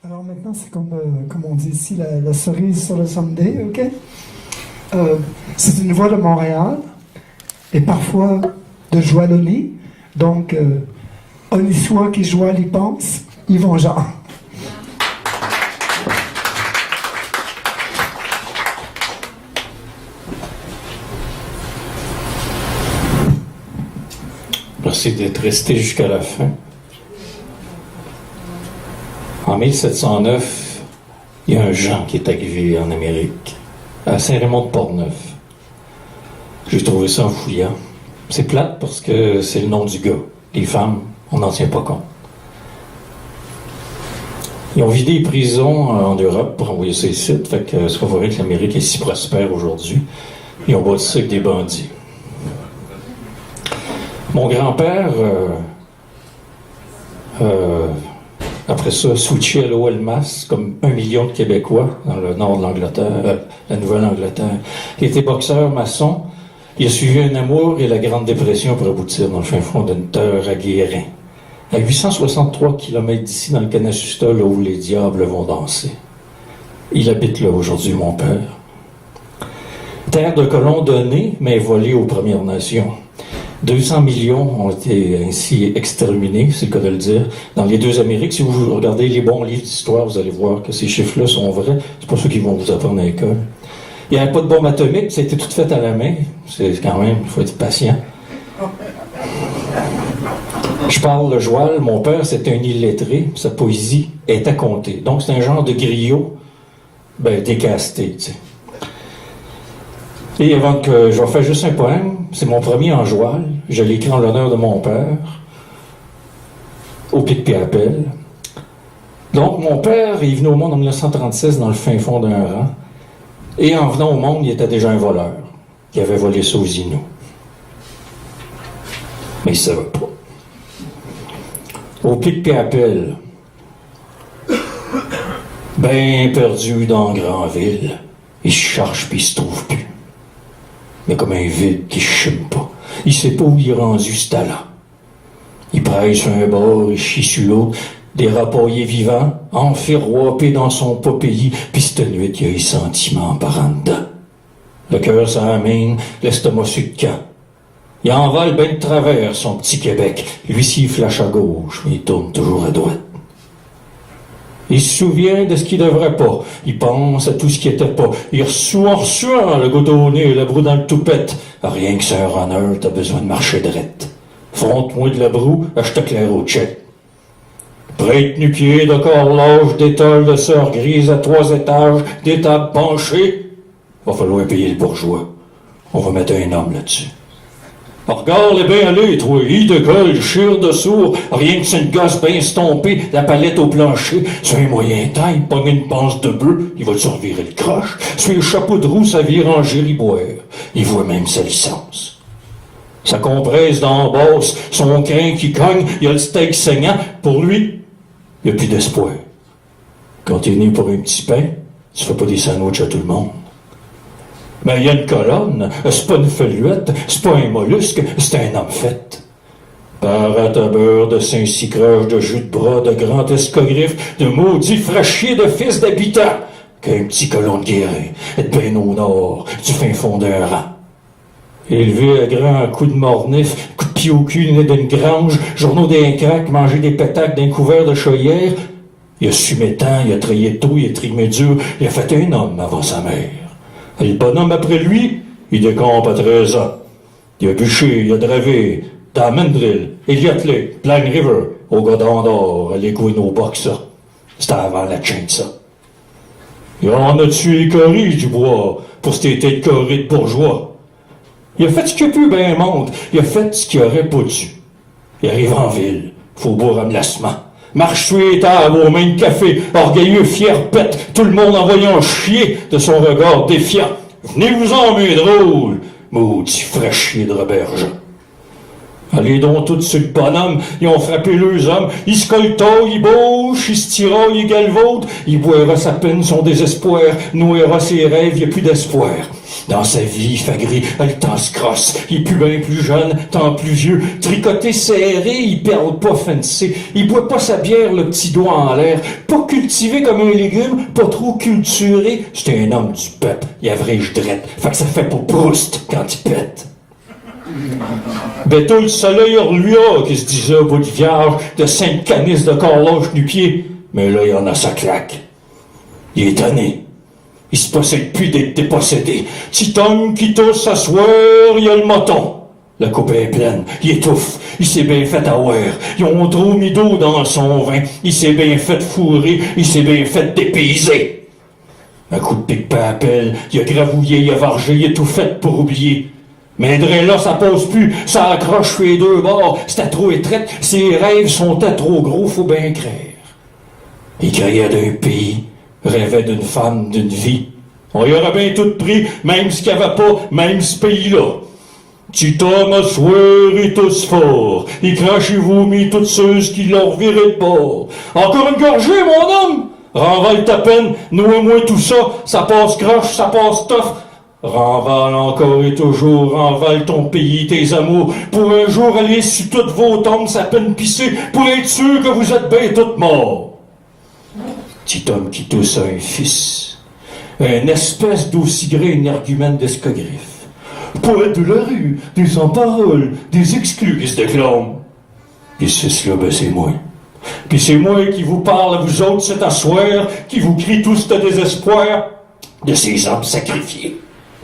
Alors maintenant, c'est comme on dit ici, la cerise sur le sundae, ok? C'est une voix de Montréal et parfois de Joie-Loli. Donc, on y soit qui joie, y pense, Yvon Jean. Merci d'être resté jusqu'à la fin. En 1709, il y a un Jean qui est arrivé en Amérique, à Saint-Raymond-de-Portneuf. J'ai trouvé ça en fouillant. C'est plate parce que c'est le nom du gars. Les femmes, on n'en tient pas compte. Ils ont vidé les prisons en Europe pour envoyer ça ici. Fait que c'est pas vrai que l'Amérique est si prospère aujourd'hui. Ils ont bâti ça avec des bandits. Mon grand-père, après ça, switché à l'OLMAS, comme 1 million de Québécois dans le nord de l'Angleterre, la Nouvelle-Angleterre. Il était boxeur, maçon. Il a suivi un amour et la Grande Dépression pour aboutir dans le fin fond d'une terre à Guérin. À 863 km d'ici, dans le Canasusta, là où les diables vont danser. Il habite là aujourd'hui, mon père. Terre de colons donnée, mais volée aux Premières Nations. 200 millions ont été ainsi exterminés, c'est le cas de le dire, dans les deux Amériques. Si vous regardez les bons livres d'histoire, vous allez voir que ces chiffres-là sont vrais. C'est pas ceux qu'ils vont vous apprendre à l'école. Il n'y avait pas de bombe atomique, ça a été tout fait à la main. C'est quand même, il faut être patient. Je parle le joual, mon père c'était un illettré, sa poésie est à compter. Donc c'est un genre de griot, décasté, tu sais. Et avant que je vais faire juste un poème, c'est mon premier en joual, je l'ai écrit en l'honneur de mon père, au Pic-Péapel. Donc mon père est venu au monde en 1936 dans le fin fond d'un rang, et en venant au monde, il était déjà un voleur. Il avait volé ça aux Inuits. Mais il ne savait pas. Au Pic-Péapel, ben perdu dans Grandville, il se cherche puis il se trouve plus. Mais comme un vide qui ne chime pas. Il sait pas où il est rendu ce talent. Il prêche sur un bord et chie sur l'autre, des rapaillés vivants, enfiroipés dans son pas pays, puis cette nuit, il y a eu sentiment par en dedans. Le cœur s'amène, l'estomac sur le camp. Il envole ben de travers son petit Québec. Lui-ci, il flash à gauche, mais il tourne toujours à droite. Il se souvient de ce qu'il devrait pas. Il pense à tout ce qui était pas. Il reçoit le goutte au nez, le brou dans le toupette. Rien que c'est un runner, t'as besoin de marcher drette. Fronte-moi de la broue, achète clair au tchèque. Prêtre nu-pied de corps lâche, d'étole de sœur grise à 3 étages, des tables penchées. Va falloir payer le bourgeois. On va mettre un homme là-dessus. Regarde-les bien aller, toi, il de gueule, chire de sourd, rien que c'est une gosse bien estompée, la palette au plancher, sur un moyen temps, il pogne une panse de bœuf, il va te revirer le croche, sur le chapeau de roue, ça vire en gériboire, il voit même sa licence. Ça compresse dans la basse, son crin qui cogne, il a le steak saignant, pour lui, il n'y a plus d'espoir. Quand t'es venu pour un petit pain, tu fais pas des sandwichs à tout le monde. Mais il y a une colonne, c'est pas une feluette, c'est pas un mollusque, c'est un homme fait. Parate à beurre de Saint-Sicroche, de jus de bras, de grand escogriffe, de maudits fraîchiers de fils d'habitants, qu'un petit colon de Guérin, bien au nord, du fin fond d'un rang. Élevé à grands coups de mornif, coups de pied au cul, né d'une grange, journaux d'un crack, manger des pétacles d'un couvert de chaudière, il a sumé tant, il a trayé tôt, il a trimé dur, il a fait un homme avant sa mère. Et le bonhomme après lui, il décompe à 13 ans. Il a bûché, il a dravé, dans Mandrill, Elliott Lake, Plain River, au Godon d'Or, à l'Equino Boxa. C'était avant la chaîne, ça. Il en a tué les coris du bois, pour cette têtes de coris de bourgeois. Il a fait ce qu'il a pu, ben monte. Il a fait ce qu'il aurait pas dû. Il arrive en ville, faubourg Amelacement. Marche sur les tables aux mains de café, orgueilleux, fier, pète, tout le monde en voyant chier de son regard défiant. Venez-vous-en, mes drôles, maudit fraîchier de Roberge. Allez donc tous sur le bonhomme, ils ont frappé leurs hommes, ils se coltaillent, ils bouchent, ils se tiraillent, ils galvaudent, il boira sa peine, son désespoir, nouera ses rêves, y a plus d'espoir. Dans sa vie, il fait gris, le temps se crosse, il est plus bien plus jeune, tant plus vieux, tricoté, serré, il perd pas fancy, il boit pas sa bière, le petit doigt en l'air, pas cultivé comme un légume, pas trop culturé, c'est un homme du peuple, il avrige drette, fait que ça fait pour Proust quand il pète. Ben tout le soleil reluia, qui se disait au bout du vierge, de 5 canisses de corloge nu-pied, mais là, il y en a sa claque. Il est tanné. Il se possède plus d'être dépossédé. Petit homme qui tousse à soir, il a le moton. La coupe est pleine, il étouffe, il s'est bien fait avoir. Ils ont trop mis d'eau dans son vin, il s'est bien fait fourrer, il s'est bien fait dépayser. Un coup de pic pas appel, il a gravouillé, il a vargé, il a tout fait pour oublier. Mais là, ça passe plus, ça accroche sur les deux bords, c'était trop étroit, ses rêves sont trop gros, faut bien créer. Il criait d'un pays, rêvait d'une femme, d'une vie. On y aurait bien tout pris, même ce qu'il n'y avait pas, même ce pays-là. Petit homme à soir et tous fort, il crache et vomit toutes ceux qui l'ont reviré de bord. Encore une gorgée, mon homme! Renvale ta peine, nous et moi tout ça, ça passe croche, ça passe tough. Renvale encore et toujours, renvale ton pays, tes amours, pour un jour aller sur toutes vos tombes, sa peine pisser, pour être sûr que vous êtes bien toutes morts. Petit homme qui tousse un fils, une espèce d'aussi gré énergumène d'escogriffe, poète de la rue, des sans-paroles, des excuses de clown. Pis cela, ben c'est moi. Pis c'est moi qui vous parle à vous autres cet assoir, qui vous crie tout ce désespoir de ces hommes sacrifiés,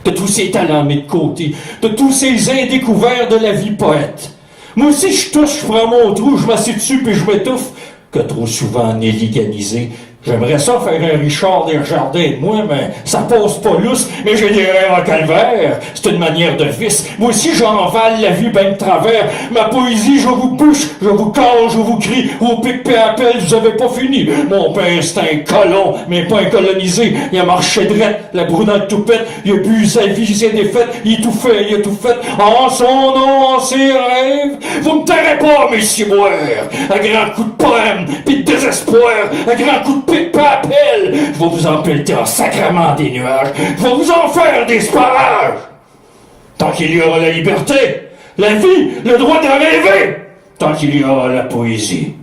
de tous ces talents mis de côté, de tous ces indécouverts de la vie poète. Moi aussi, je touche, je prends mon trou, je m'assieds dessus puis je m'étouffe, que trop souvent néliganisé. J'aimerais ça faire un Richard Desjardins de moi, mais ça passe pas lousse, mais j'ai des rêves en calvaire. C'est une manière de vice. Moi aussi, j'envale la vie ben de travers. Ma poésie, je vous bouche, je vous cale, je vous crie, au pic et appel, vous avez pas fini. Mon père, c'est un colon, mais pas un colonisé. Il a marché drette, la brunette toupette, il a bu sa vie, ses défaites, il a tout fait, en son nom, en ses rêves. Vous me tairez pas, messieurs boire, à grand coup de poème, pis de désespoir, à grand coup de pic pas appel, je vais vous en pelleter en sacrement des nuages, je vais vous en faire des sparages. Tant qu'il y aura la liberté, la vie, le droit de rêver, tant qu'il y aura la poésie.